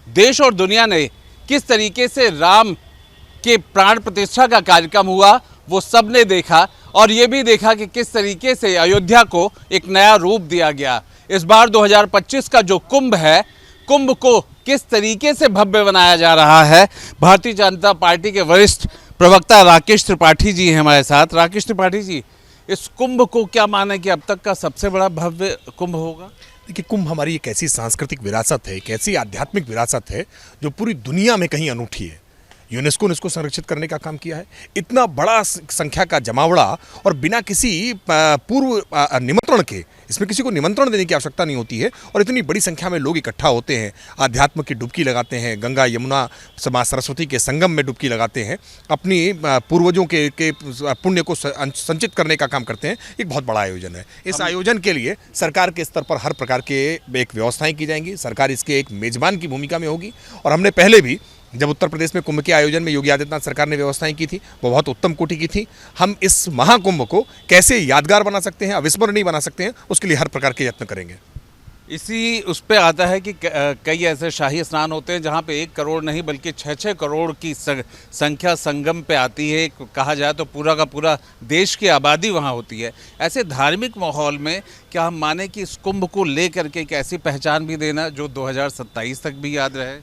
देश और दुनिया ने किस तरीके से राम के प्राण प्रतिष्ठा का कार्यक्रम हुआ वो सब ने देखा और ये भी देखा कि किस तरीके से अयोध्या को एक नया रूप दिया गया। इस बार 2025 का जो कुंभ है, कुंभ को किस तरीके से भव्य बनाया जा रहा है। भारतीय जनता पार्टी के वरिष्ठ प्रवक्ता राकेश त्रिपाठी जी हैं हमारे साथ। राकेश त्रिपाठी जी, इस कुंभ को क्या माने कि अब तक का सबसे बड़ा भव्य कुंभ होगा? देखिए, कुंभ हमारी एक ऐसी सांस्कृतिक विरासत है, एक ऐसी आध्यात्मिक विरासत है जो पूरी दुनिया में कहीं अनूठी है। यूनेस्को ने इसको संरक्षित करने का काम किया है। इतना बड़ा संख्या का जमावड़ा और बिना किसी पूर्व निमंत्रण के, इसमें किसी को निमंत्रण देने की आवश्यकता नहीं होती है और इतनी बड़ी संख्या में लोग इकट्ठा होते हैं, आध्यात्म की डुबकी लगाते हैं, गंगा यमुना मां सरस्वती के संगम में डुबकी लगाते हैं, अपनी पूर्वजों के पुण्य को संचित करने का काम करते हैं। एक बहुत बड़ा आयोजन है। इस आयोजन के लिए सरकार के स्तर पर हर प्रकार के एक व्यवस्थाएं की जाएंगी। सरकार इसके एक मेजबान की भूमिका में होगी और हमने पहले भी जब उत्तर प्रदेश में कुंभ के आयोजन में योगी आदित्यनाथ सरकार ने व्यवस्थाएं की थी, वो बहुत उत्तम कोटि की थी। हम इस महाकुंभ को कैसे यादगार बना सकते हैं, अविस्मरणीय बना सकते हैं, उसके लिए हर प्रकार के यत्न करेंगे। इसी उस पे आता है कि कई ऐसे शाही स्नान होते हैं जहाँ पे 1 करोड़ नहीं बल्कि 6-6 करोड़ की संख्या संगम पे आती है। कहा जाए तो पूरा का पूरा देश की आबादी वहाँ होती है। ऐसे धार्मिक माहौल में क्या हम माने कि इस कुंभ को लेकर के एक ऐसी पहचान भी देना जो 2027 तक भी याद रहे?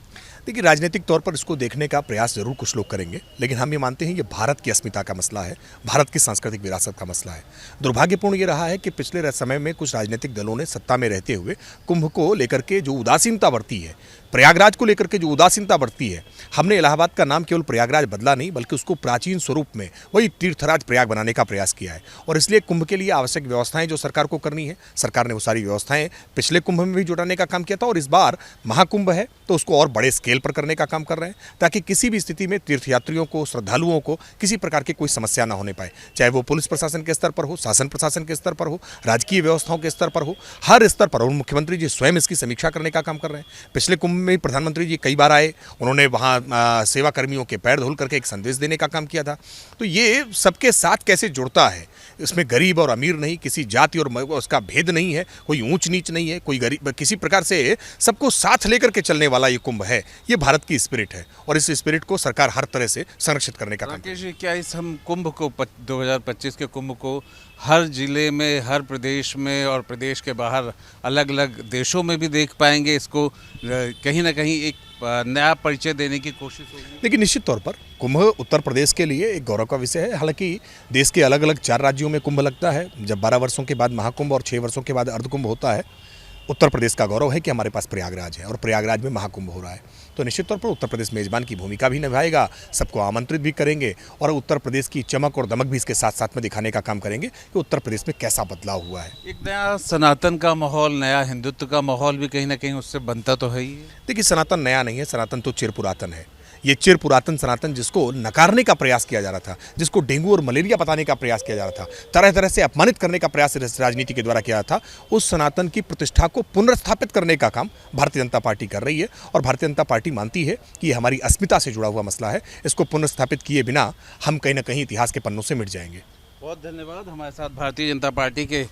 देखिए, राजनीतिक तौर पर इसको देखने का प्रयास जरूर कुछ लोग करेंगे, लेकिन हम ये मानते हैं ये भारत की अस्मिता का मसला है, भारत की सांस्कृतिक विरासत का मसला है। दुर्भाग्यपूर्ण ये रहा है कि पिछले समय में कुछ राजनीतिक दलों ने सत्ता में रहते हुए कुंभ को लेकर के जो उदासीनता बरती है, प्रयागराज को लेकर के जो उदासीनता बरती है, हमने इलाहाबाद का नाम केवल प्रयागराज बदला नहीं बल्कि उसको प्राचीन स्वरूप में वही तीर्थराज प्रयाग बनाने का प्रयास किया है। और इसलिए कुंभ के लिए आवश्यक व्यवस्थाएं जो सरकार को करनी है, सरकार ने वो सारी व्यवस्थाएं पिछले कुंभ में भी जुटाने का काम किया था और इस बार महाकुंभ है तो उसको और बड़े स्केल पर करने का काम कर रहे हैं ताकि किसी भी स्थिति में तीर्थयात्रियों को, श्रद्धालुओं को किसी प्रकार की कोई समस्या ना होने पाए। चाहे वो पुलिस प्रशासन के स्तर पर हो, शासन प्रशासन के स्तर पर हो, राजकीय व्यवस्थाओं के स्तर पर हो, हर स्तर पर। और मुख्यमंत्री जी स्वयं इसकी समीक्षा करने का काम कर रहे हैं। पिछले कुंभ में प्रधानमंत्री जी कई बार आए, उन्होंने वहाँ सेवा कर्मियों के पैर धुल करके एक संदेश देने का काम किया था। तो ये सबके साथ कैसे जुड़ता है, इसमें गरीब और अमीर नहीं, किसी जाति और उसका भेद नहीं है, कोई ऊंच नीच नहीं है, कोई गरीब, किसी प्रकार से सबको साथ लेकर के चलने वाला ये कुंभ है। ये भारत की स्पिरिट है और इस स्पिरिट को सरकार हर तरह से संरक्षित करने का काम कर रही है। क्या इस हम कुंभ को 2025 के कुंभ को हर जिले में, हर प्रदेश में और प्रदेश के बाहर अलग अलग देशों में भी देख पाएंगे? इसको कहीं ना कहीं एक नया परिचय देने की कोशिश होगी? लेकिन निश्चित तौर पर कुंभ उत्तर प्रदेश के लिए एक गौरव का विषय है। हालांकि देश के अलग अलग 4 राज्यों में कुंभ लगता है। जब 12 वर्षों के बाद महाकुंभ और 6 वर्षों के बाद अर्धकुंभ होता है, उत्तर प्रदेश का गौरव है कि हमारे पास प्रयागराज है और प्रयागराज में महाकुंभ हो रहा है। तो निश्चित तौर पर उत्तर प्रदेश मेजबान की भूमिका भी निभाएगा, सबको आमंत्रित भी करेंगे और उत्तर प्रदेश की चमक और दमक भी इसके साथ साथ में दिखाने का काम करेंगे कि उत्तर प्रदेश में कैसा बदलाव हुआ है। एक नया सनातन का माहौल, नया हिंदुत्व का माहौल भी कहीं ना कहीं उससे बनता तो है ही। देखिए, सनातन नया नहीं है, सनातन तो चिर पुरातन है। ये चिर पुरातन सनातन जिसको नकारने का प्रयास किया जा रहा था, जिसको डेंगू और मलेरिया बताने का प्रयास किया जा रहा था, तरह तरह से अपमानित करने का प्रयास राजनीति के द्वारा किया था, उस सनातन की प्रतिष्ठा को पुनर्स्थापित करने का काम भारतीय जनता पार्टी कर रही है। और भारतीय जनता पार्टी मानती है कि ये हमारी अस्मिता से जुड़ा हुआ मसला है। इसको पुनर्स्थापित किए बिना हम कहीं ना कहीं इतिहास के पन्नों से मिट जाएंगे। बहुत धन्यवाद। हमारे साथ भारतीय जनता पार्टी के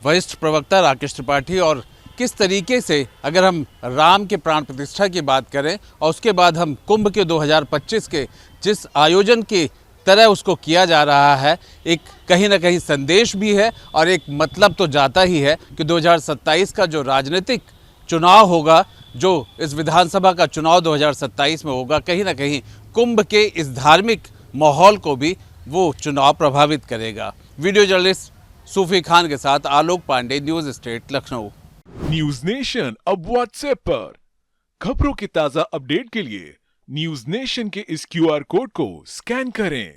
वरिष्ठ प्रवक्ता राकेश त्रिपाठी। और किस तरीके से अगर हम राम के प्राण प्रतिष्ठा की बात करें और उसके बाद हम कुंभ के 2025 के जिस आयोजन की तरह उसको किया जा रहा है, एक कहीं ना कहीं संदेश भी है और एक मतलब तो जाता ही है कि 2027 का जो राजनीतिक चुनाव होगा, जो इस विधानसभा का चुनाव 2027 में होगा, कहीं ना कहीं कुंभ के इस धार्मिक माहौल को भी वो चुनाव प्रभावित करेगा। वीडियो जर्नलिस्ट सूफी खान के साथ Alok Pandey, news state, Lucknow. News nation अब व्हाट्सएप पर खबरों की ताजा अपडेट के लिए न्यूज नेशन के इस QR कोड को स्कैन करें।